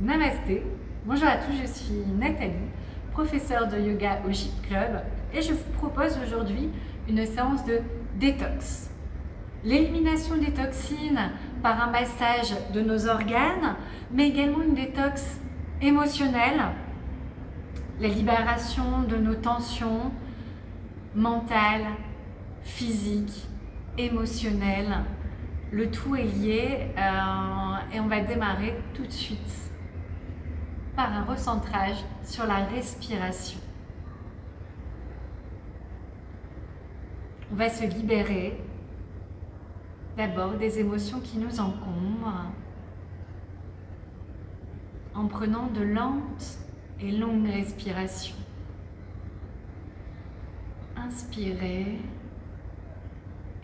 Namasté, bonjour à tous, je suis Nathalie, professeure de yoga au Gym Club et je vous propose aujourd'hui une séance de détox. L'élimination des toxines par un massage de nos organes, mais également une détox émotionnelle, la libération de nos tensions mentales, physiques, émotionnelles. Le tout est lié et on va démarrer tout de suite par un recentrage sur la respiration. On va se libérer d'abord des émotions qui nous encombrent en prenant de lentes et longues respirations. Inspirez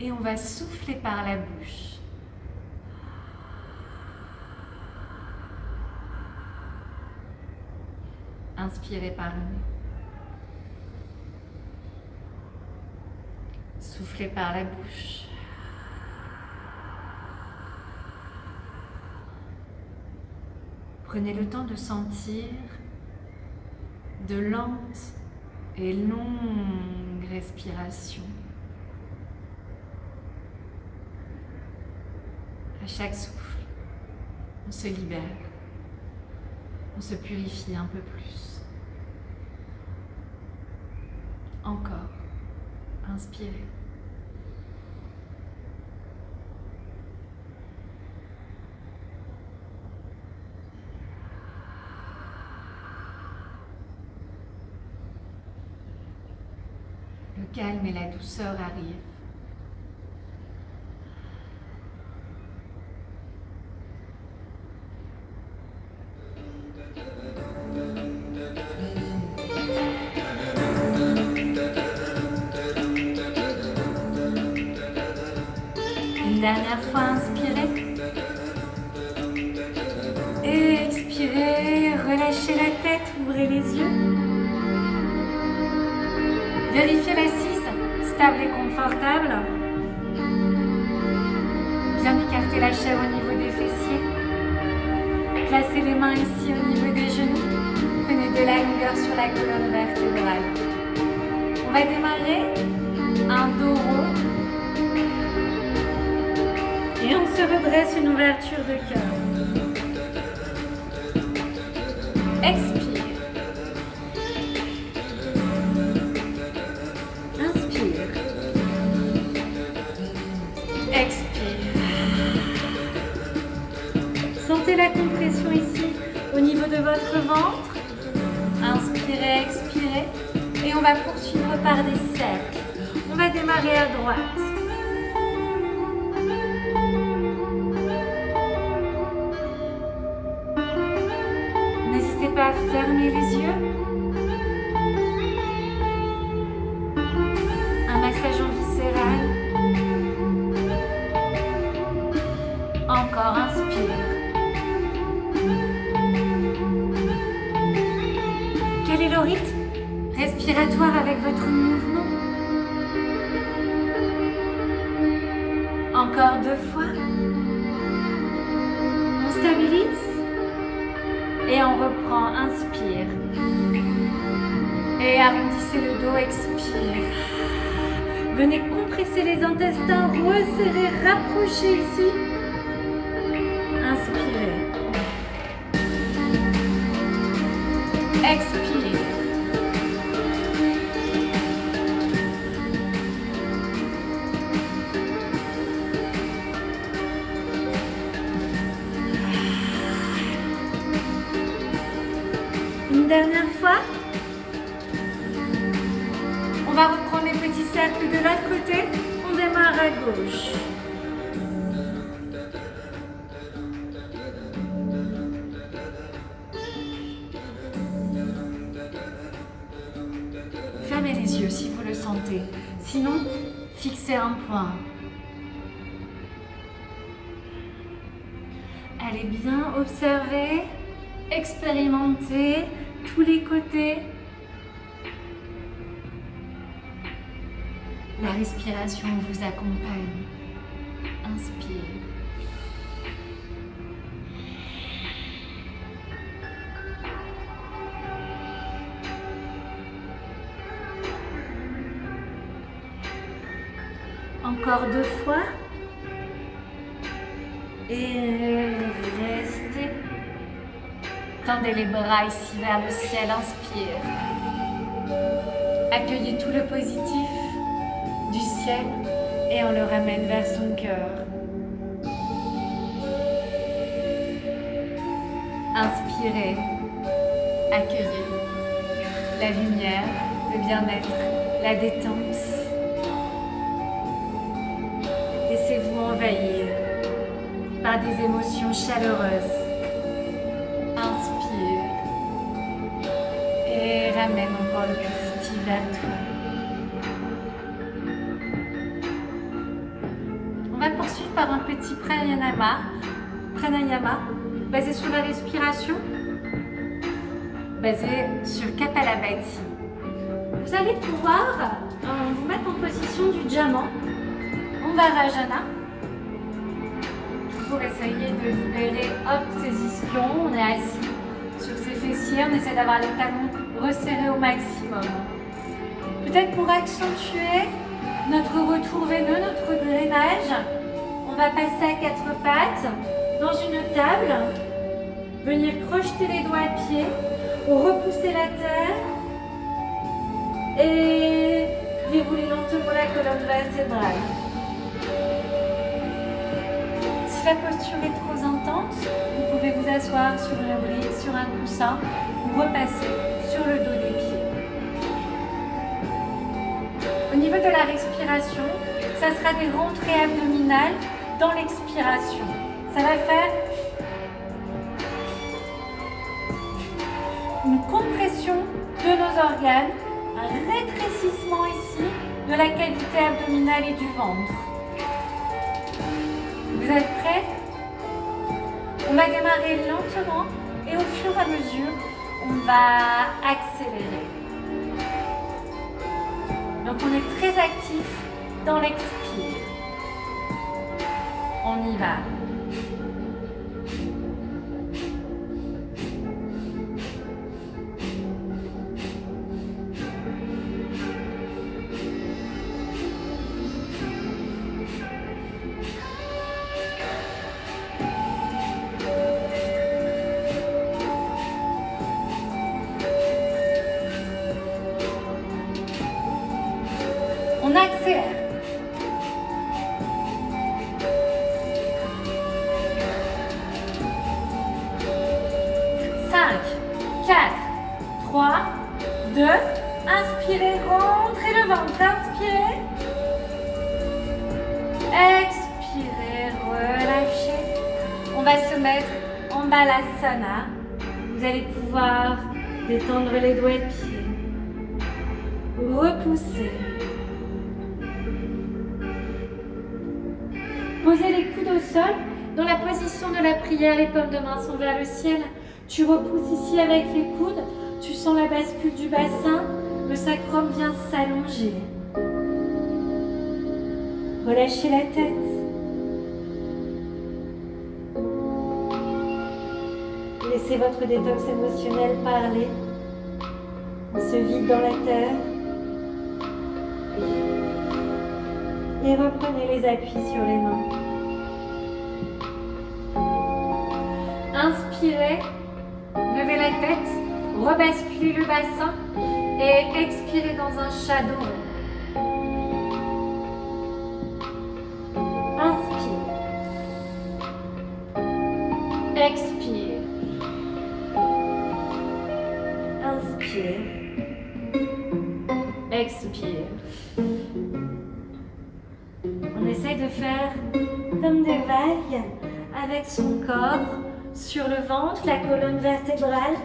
et on va souffler par la bouche. Inspirez par le nez. Soufflez par la bouche. Prenez le temps de sentir de lentes et longues respirations. À chaque souffle, on se libère, on se purifie un peu plus. Encore, inspirez. Le calme et la douceur arrivent. Une dernière fois, inspirez. Et expirez, relâchez la tête, ouvrez les yeux. Vérifiez l'assise, stable et confortable. Bien écarter la chair au niveau des fessiers. Placez les mains ici au niveau des genoux. Prenez de la longueur sur la colonne vertébrale. On va démarrer un dos rond. Et on se redresse, une ouverture de cœur. Expire. Inspire. Expire. Sentez la compression ici au niveau de votre ventre. Inspirez, expirez. Et on va poursuivre par des cercles. On va démarrer à droite. N'hésitez pas à fermer les yeux. Un massage en viscéral. Encore, inspire. Quel est le rythme respiratoire avec votre mouvement? Encore 2 fois. On stabilise. Et on reprend, inspire. Et arrondissez le dos, expire. Venez compresser les intestins, resserrer, rapprocher ici. Inspirez. Expire. Une dernière fois. On va reprendre les petits cercles de l'autre côté. On démarre à gauche. Fermez les yeux si vous le sentez. Sinon, fixez un point. Allez bien observer, expérimenter tous les côtés. La respiration vous accompagne. Inspire. Encore 2 fois. Et restez. Tendez les bras ici vers le ciel, inspire. Accueillez tout le positif du ciel et on le ramène vers son cœur. Inspirez, accueillez la lumière, le bien-être, la détente. Laissez-vous envahir par des émotions chaleureuses. Inspire et ramène encore le positif vers toi. On va poursuivre par un petit pranayama basé sur la respiration, basé sur Kapalabhati. Vous allez pouvoir vous mettre en position du diamant, Anvarajana, pour essayer de libérer ses ischions. On est assis sur ses fessiers, on essaie d'avoir les talons resserrés au maximum. Peut-être pour accentuer notre retour veineux, notre drainage, on va passer à 4 pattes dans une table, venir crocheter les doigts à pied, repousser la terre et dérouler lentement la colonne vertébrale. Si la posture est trop intense, vous pouvez vous asseoir sur une brique, sur un coussin ou repasser sur le dos des pieds. Au niveau de la respiration, ça sera des rentrées abdominales dans l'expiration. Ça va faire une compression de nos organes, un rétrécissement ici de la cavité abdominale et du ventre. Vous êtes prêts? On va démarrer lentement et au fur et à mesure, on va accélérer. Donc on est très actif dans l'expire. On y va. On accélère. Inspirez, rentrez le ventre, inspirez. Expirez, relâchez. On va se mettre en balasana. Vous allez pouvoir détendre les doigts de pied. Repousser. Posez les coudes au sol. Dans la position de la prière, les paumes de main sont vers le ciel. Tu repousses ici avec les coudes. Tu sens la bascule du bassin. Le sacrum vient s'allonger. Relâchez la tête. Laissez votre détox émotionnel parler. On se vide dans la terre. Et reprenez les appuis sur les mains. Inspirez, levez la tête, rebasculez le bassin et expirez dans un shadow. Inspire. Expire. Inspire. Expire. On essaye de faire comme des vagues avec son corps sur le ventre, la colonne vertébrale,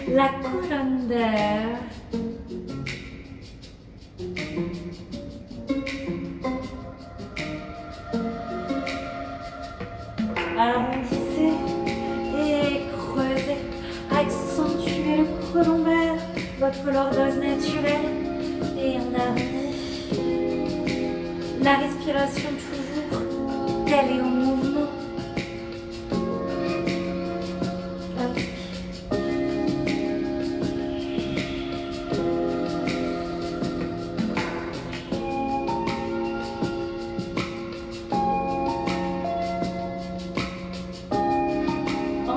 la colonne d'air. Arrondissez et creusez. Accentuez le creux lombaire, votre lordose naturelle. Et on arrondit. La respiration toujours, elle est en mouvement.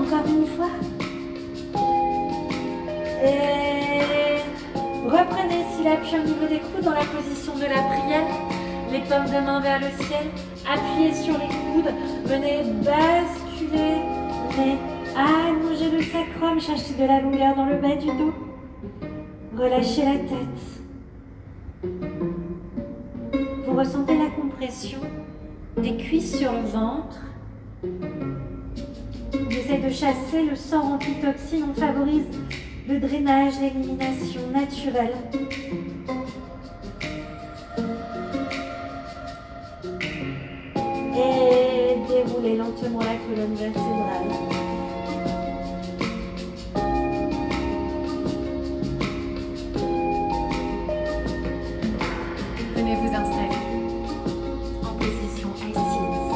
Encore une fois. Et reprenez ici l'appui au niveau des coudes dans la position de la prière. Les paumes de main vers le ciel. Appuyez sur les coudes. Venez basculer. Venez allonger le sacrum. Cherchez de la longueur dans le bas du dos. Relâchez la tête. Vous ressentez la compression des cuisses sur le ventre. On essaie de chasser le sang rempli de toxines. On favorise le drainage, l'élimination naturelle. Et déroulez lentement la colonne vertébrale. Venez vous installer en position assise.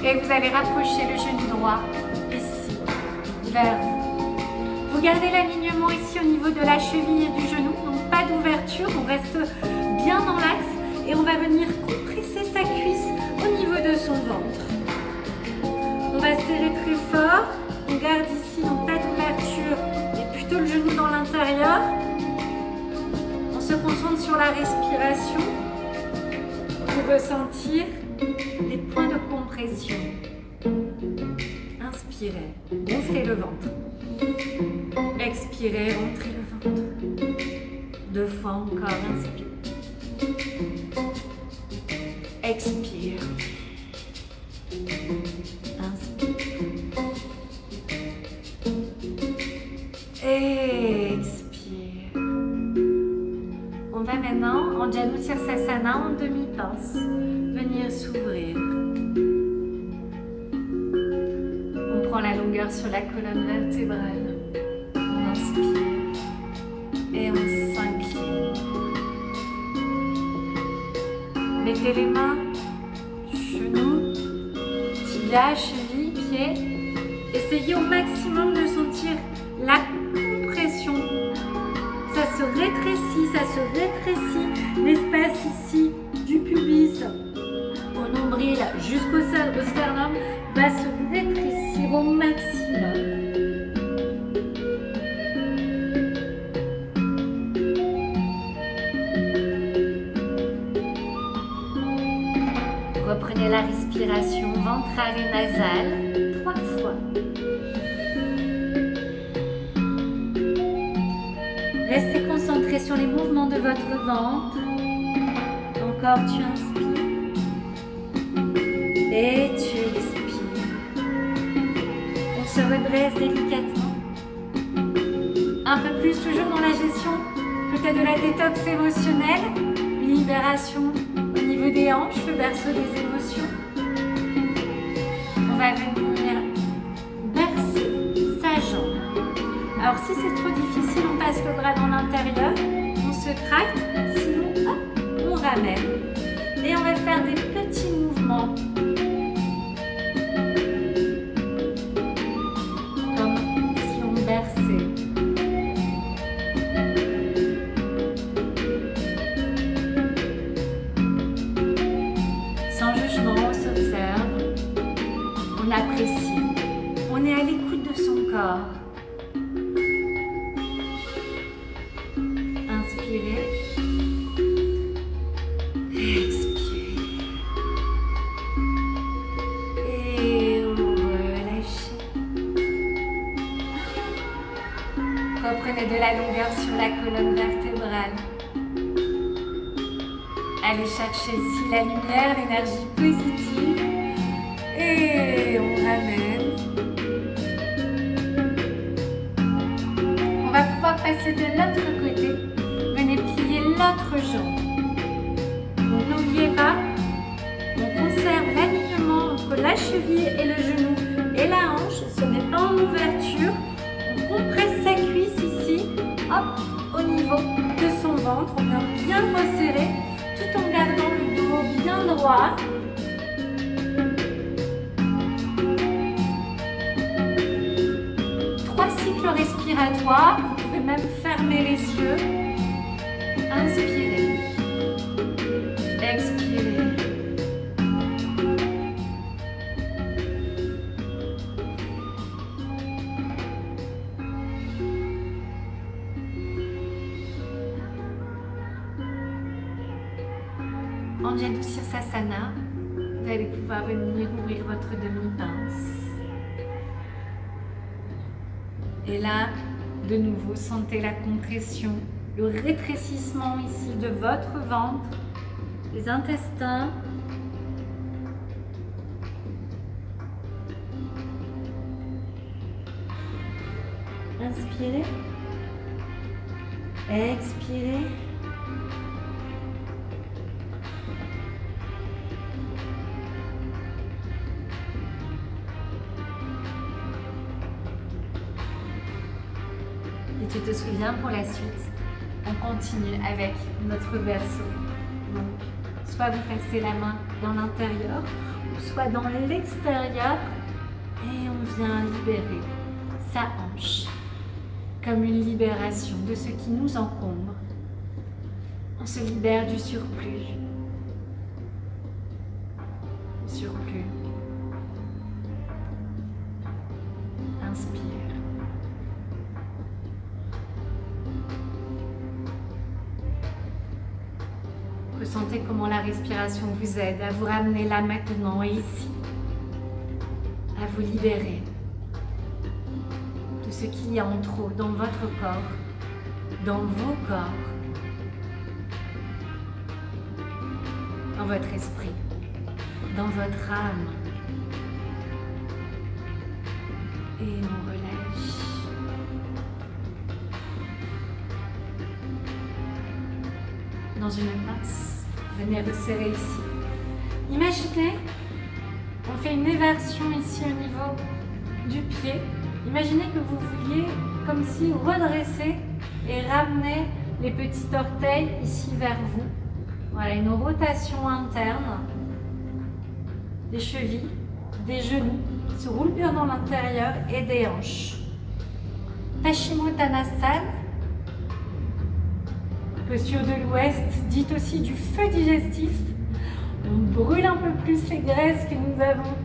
Et vous allez rapprocher le genou droit ici, vers vous. Vous gardez l'alignement ici au niveau de la cheville et du genou, donc pas d'ouverture, on reste bien dans l'axe et on va venir compresser sa cuisse au niveau de son ventre. On va serrer très fort, on garde ici donc pas d'ouverture et plutôt le genou dans l'intérieur. On se concentre sur la respiration pour ressentir les points de compression. Inspirez, gonflez le ventre. Expirez, rentrez le ventre. 2 fois encore, inspire. Expire. Inspire. Expire. On va maintenant en Janu Sirsasana en demi-pince. Venir s'ouvrir. On prend la longueur sur la colonne vertébrale. On inspire et on s'incline. Mettez les mains, genoux, tibia, cheville, pied. Essayez au maximum de sentir la compression. Ça se rétrécit, l'espace ici du pubis au nombril jusqu'au sternum va se rétrécir au maximum. Reprenez la respiration ventrale et nasale 3 fois. Restez concentré sur les mouvements de votre ventre. Encore, tu inspires et tu expires. On se redresse délicatement. Un peu plus, toujours dans la gestion peut-être de la détox émotionnelle, une libération au niveau des hanches, le berceau des émotions. On va venir bercer sa jambe. Alors si c'est trop difficile, on passe le bras dans l'intérieur, on se tracte, sinon hop, on ramène. Et on va faire des petits mouvements. Comme si on berçait. Sans jugement, on s'observe, on apprécie, on est à l'écoute de son corps. Inspirez, expirez et relâchez. Reprenez de la longueur sur la colonne vertébrale. Allez chercher ici la lumière, l'énergie positive et on ramène. On va pouvoir passer de l'autre côté. Venez plier l'autre jambe. N'oubliez pas, on conserve l'alignement entre la cheville et le genou et la hanche. On se met pas en ouverture. On compresse sa cuisse ici, hop, au niveau de son ventre. On vient bien resserrer tout en gardant le dos bien droit. Cycle respiratoire, vous pouvez même fermer les yeux. Inspirez, expirez Anjali Sirsasana, vous allez pouvoir venir ouvrir votre demi-pince. Et là, de nouveau, sentez la compression, le rétrécissement ici de votre ventre, les intestins. Inspirez. Expirez. Et tu te souviens pour la suite, on continue avec notre berceau. Donc, soit vous passez la main dans l'intérieur, ou soit dans l'extérieur, et on vient libérer sa hanche, comme une libération de ce qui nous encombre. On se libère du surplus. Le surplus. Inspire. Ressentez comment la respiration vous aide à vous ramener là maintenant et ici, à vous libérer de ce qu'il y a en trop dans votre corps, dans vos corps, dans votre esprit, dans votre âme. Et on relâche. Dans une pince, venez resserrer ici. Imaginez, on fait une éversion ici au niveau du pied. Imaginez que vous vouliez comme si redresser et ramener les petits orteils ici vers vous. Voilà, une rotation interne des chevilles, des genoux qui se roulent bien dans l'intérieur et des hanches. Paschimottanasana, posture de l'ouest, dite aussi du feu digestif. On brûle un peu plus les graisses que nous avons.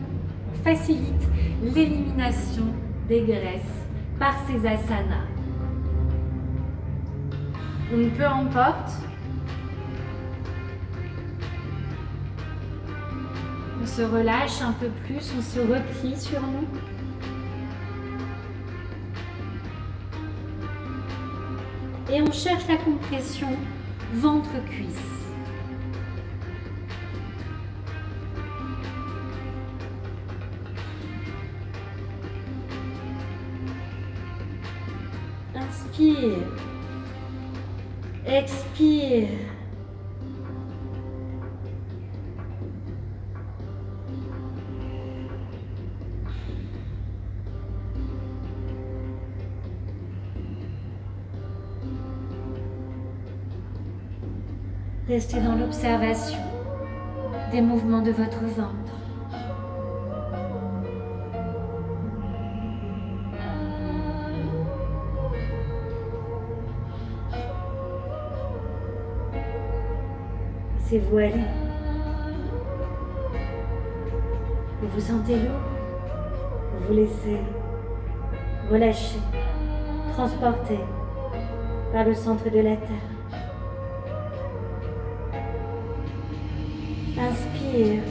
On facilite l'élimination des graisses par ces asanas. On peu importe. On se relâche un peu plus, on se replie sur nous. Et on cherche la compression ventre-cuisse. Inspire. Expire. Restez dans l'observation des mouvements de votre ventre. Laissez-vous aller. Vous vous sentez lourd. Vous vous laissez relâcher, transporter par le centre de la terre. Inspire.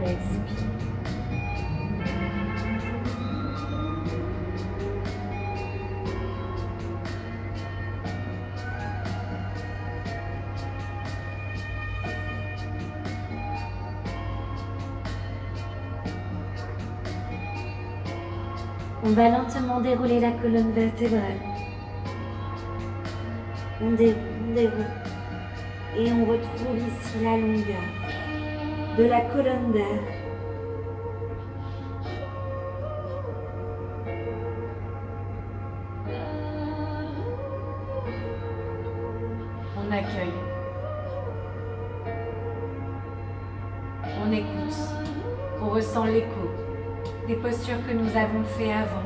Expire. On va lentement dérouler la colonne vertébrale. On déroule, on déroule. Et on retrouve ici la longueur de la colonne d'air. On accueille. On écoute. On ressent l'écho des postures que nous avons fait avant.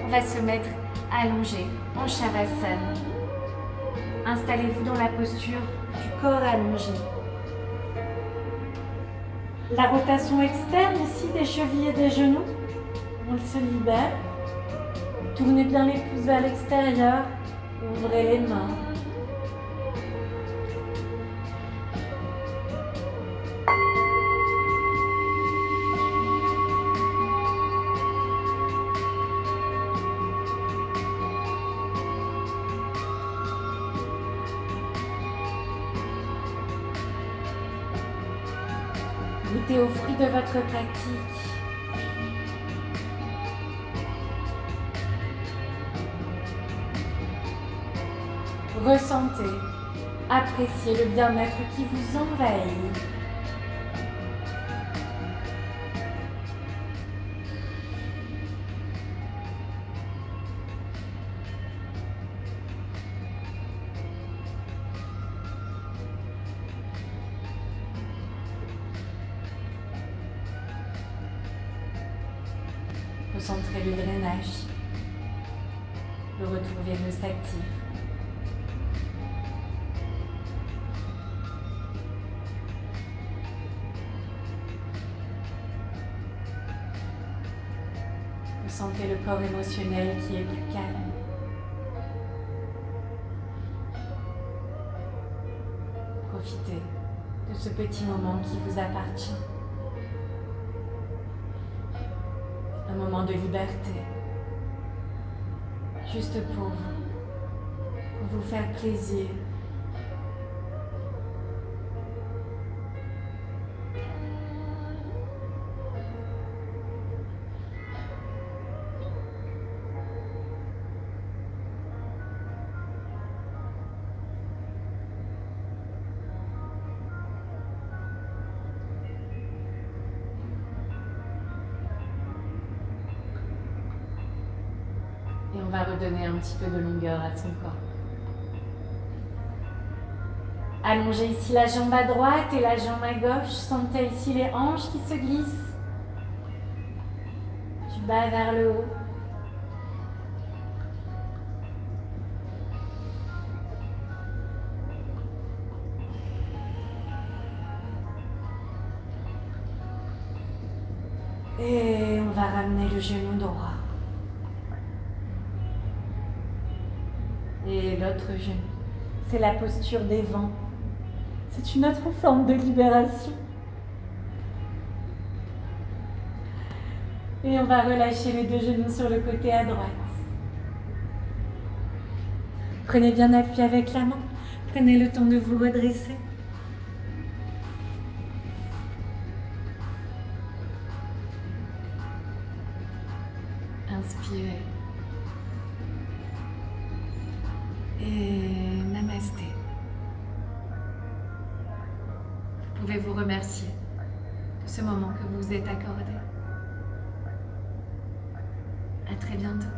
On va se mettre allongé en Shavasana. Installez-vous dans la posture du corps allongé. La rotation externe ici des chevilles et des genoux. On se libère. Tournez bien les pouces vers l'extérieur. Ouvrez les mains. Goûtez aux fruits de votre pratique. Ressentez, appréciez le bien-être qui vous envahit. Concentrez le drainage. Le retour veineux s'active. Sentez le corps émotionnel qui est plus calme. Profitez de ce petit moment qui vous appartient. Un moment de liberté. Juste pour vous faire plaisir. Et on va redonner un petit peu de longueur à son corps. Allongez ici la jambe à droite et la jambe à gauche. Sentez ici les hanches qui se glissent. Du bas vers le haut. Et on va ramener le genou droit. Et l'autre genou. C'est la posture des vents. C'est une autre forme de libération. Et on va relâcher les deux genoux sur le côté à droite. Prenez bien appui avec la main. Prenez le temps de vous redresser. Inspirez. Et namasté. Vous pouvez vous remercier de ce moment que vous vous êtes accordé. À très bientôt.